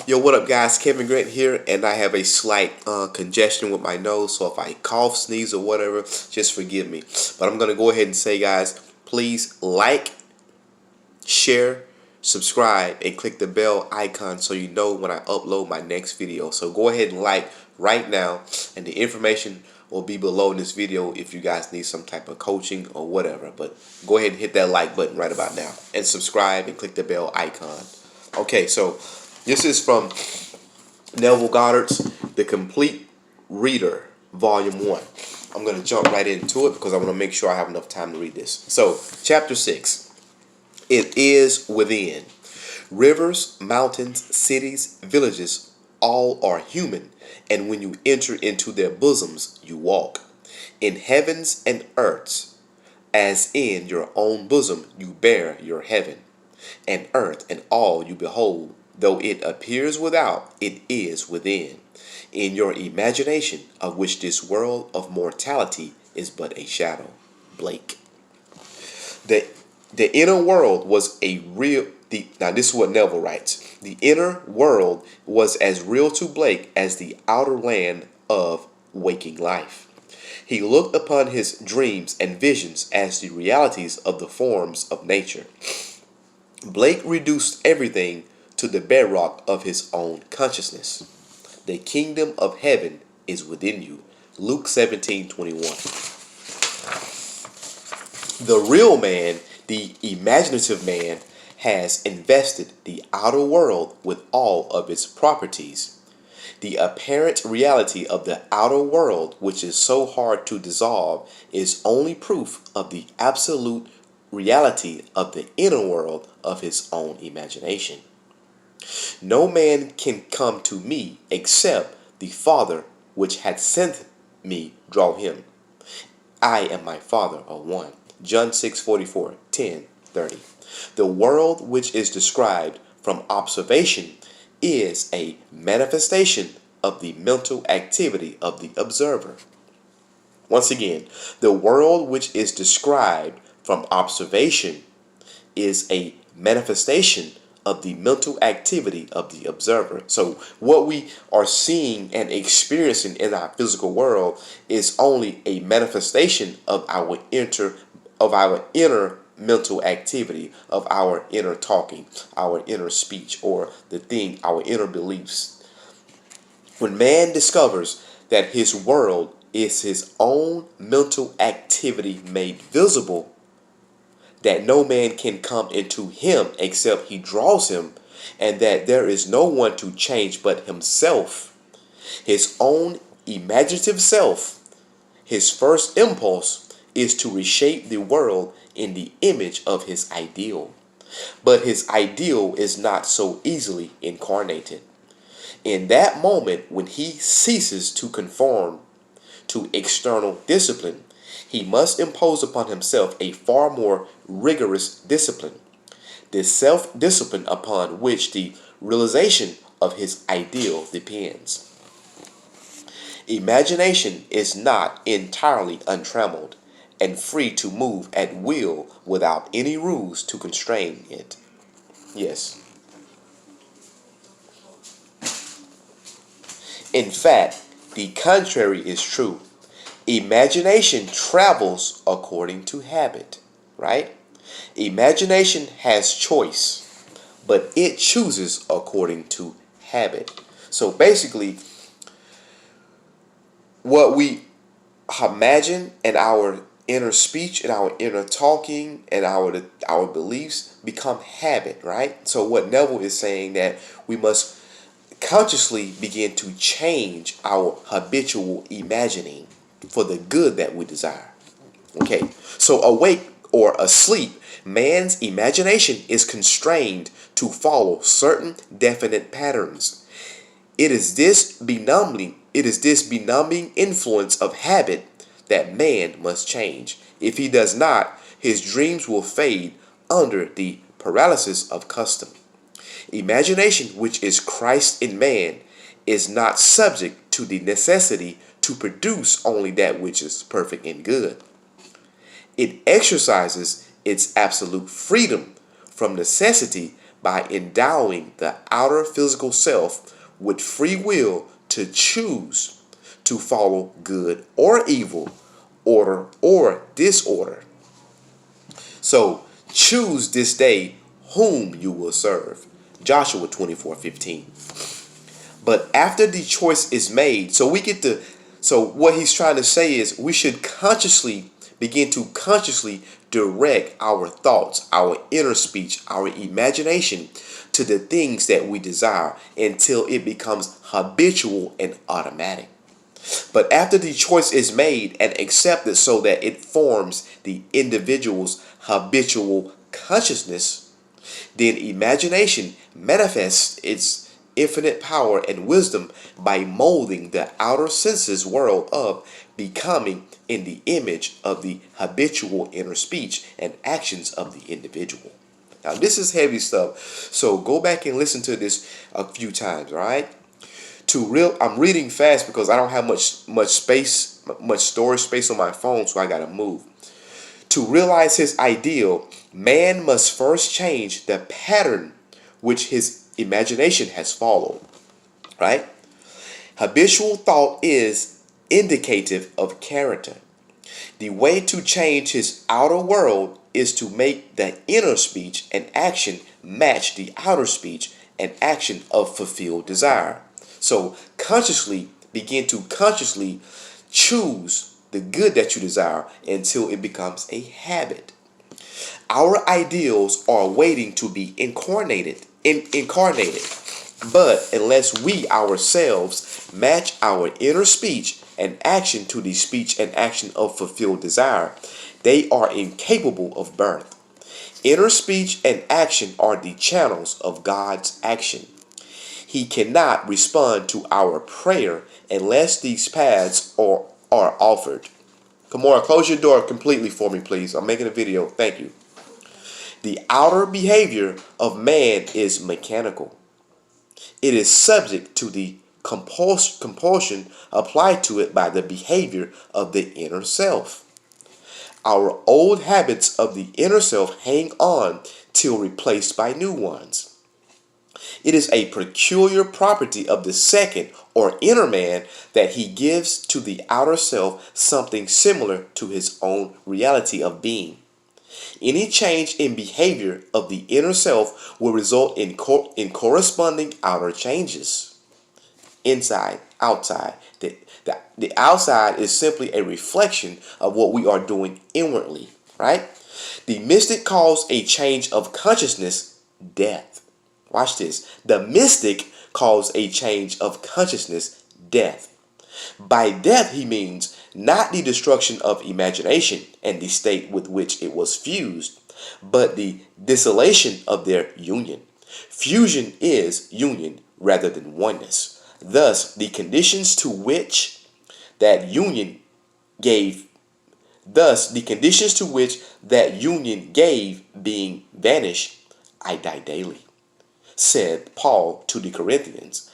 Yo, what up, guys? Kevin Grant here, and I have a slight congestion with my nose, so if I cough, sneeze, or whatever, just forgive me. But I'm going to go ahead and say, guys, please like, share, subscribe, and click the bell icon so you know when I upload my next video. So go ahead and like right now, and the information will be below in this video if you guys need some type of coaching or whatever. But go ahead and hit that like button right about now, and subscribe and click the bell icon. Okay, so this is from Neville Goddard's The Complete Reader, Volume 1. I'm going to jump right into it because I want to make sure I have enough time to read this. So, Chapter 6. It is within. Rivers, mountains, cities, villages, all are human, and when you enter into their bosoms, you walk. In heavens and earths, as in your own bosom, you bear your heaven. And earth and all you behold, though it appears without, it is within, in your imagination, of which this world of mortality is but a shadow. Blake. The inner world was a real. Now this is what Neville writes. The inner world was as real to Blake as the outer land of waking life. He looked upon his dreams and visions as the realities of the forms of nature. Blake reduced everything to the bedrock of his own consciousness. The kingdom of heaven is within you. Luke 17:21. The real man, the imaginative man, has invested the outer world with all of its properties. The apparent reality of the outer world, which is so hard to dissolve, is only proof of the absolute reality of the inner world of his own imagination. No man can come to me except the Father which hath sent me draw him. I and my Father are one. John 6:44, 10:30. The world which is described from observation is a manifestation of the mental activity of the observer. Once again, the world which is described from observation is a manifestation of the mental activity of the observer. So what we are seeing and experiencing in our physical world is only a manifestation of our inner mental activity, of our inner talking, our inner speech, or our inner beliefs. When man discovers that his world is his own mental activity made visible, that no man can come into him except he draws him, and that there is no one to change but himself, his own imaginative self, his first impulse is to reshape the world in the image of his ideal. But his ideal is not so easily incarnated. In that moment, when he ceases to conform to external discipline, he must impose upon himself a far more rigorous discipline, the self-discipline upon which the realization of his ideal depends. Imagination is not entirely untrammeled and free to move at will without any rules to constrain it. Yes. In fact, the contrary is true. Imagination travels according to habit, right? Imagination has choice, but it chooses according to habit. So basically, what we imagine and our inner speech and our inner talking and our beliefs become habit, right? So what Neville is saying, that we must consciously begin to change our habitual imagining for the good that we desire. Okay, so awake or asleep, man's imagination is constrained to follow certain definite patterns. It is this benumbing influence of habit that man must change. If he does not, his dreams will fade under the paralysis of custom. Imagination, which is Christ in man, is not subject to the necessity to produce only that which is perfect and good. It exercises its absolute freedom from necessity by endowing the outer physical self with free will to choose to follow good or evil, order or disorder. So choose this day whom you will serve. Joshua 24:15. But after the choice is made, so what he's trying to say is we should begin to consciously direct our thoughts, our inner speech, our imagination to the things that we desire until it becomes habitual and automatic. But after the choice is made and accepted so that it forms the individual's habitual consciousness, then imagination manifests its infinite power and wisdom by molding the outer senses world of becoming in the image of the habitual inner speech and actions of the individual. Now this is heavy stuff, so go back and listen to this a few times, all right? I'm reading fast because I don't have much storage space on my phone, so I gotta move. To realize his ideal, man must first change the pattern which his imagination has followed. Right? Habitual thought is indicative of character. The way to change his outer world is to make the inner speech and action match the outer speech and action of fulfilled desire. So begin to consciously choose the good that you desire until it becomes a habit. Our ideals are waiting to be incarnated. But unless we ourselves match our inner speech and action to the speech and action of fulfilled desire, they are incapable of birth. Inner speech and action are the channels of God's action. He cannot respond to our prayer unless these paths are offered. Come on, close your door completely for me, please. I'm making a video. Thank you. The outer behavior of man is mechanical. It is subject to the compulsion applied to it by the behavior of the inner self. Our old habits of the inner self hang on till replaced by new ones. It is a peculiar property of the second or inner man that he gives to the outer self something similar to his own reality of being. Any change in behavior of the inner self will result in corresponding outer changes. Inside, outside. The outside is simply a reflection of what we are doing inwardly, right? The mystic calls a change of consciousness death. Watch this. The mystic calls a change of consciousness death. By death, he means not the destruction of imagination and the state with which it was fused, but the dissolution of their union. Fusion is union rather than oneness. Thus, the conditions to which that union gave being vanished, I die daily, said Paul to the Corinthians.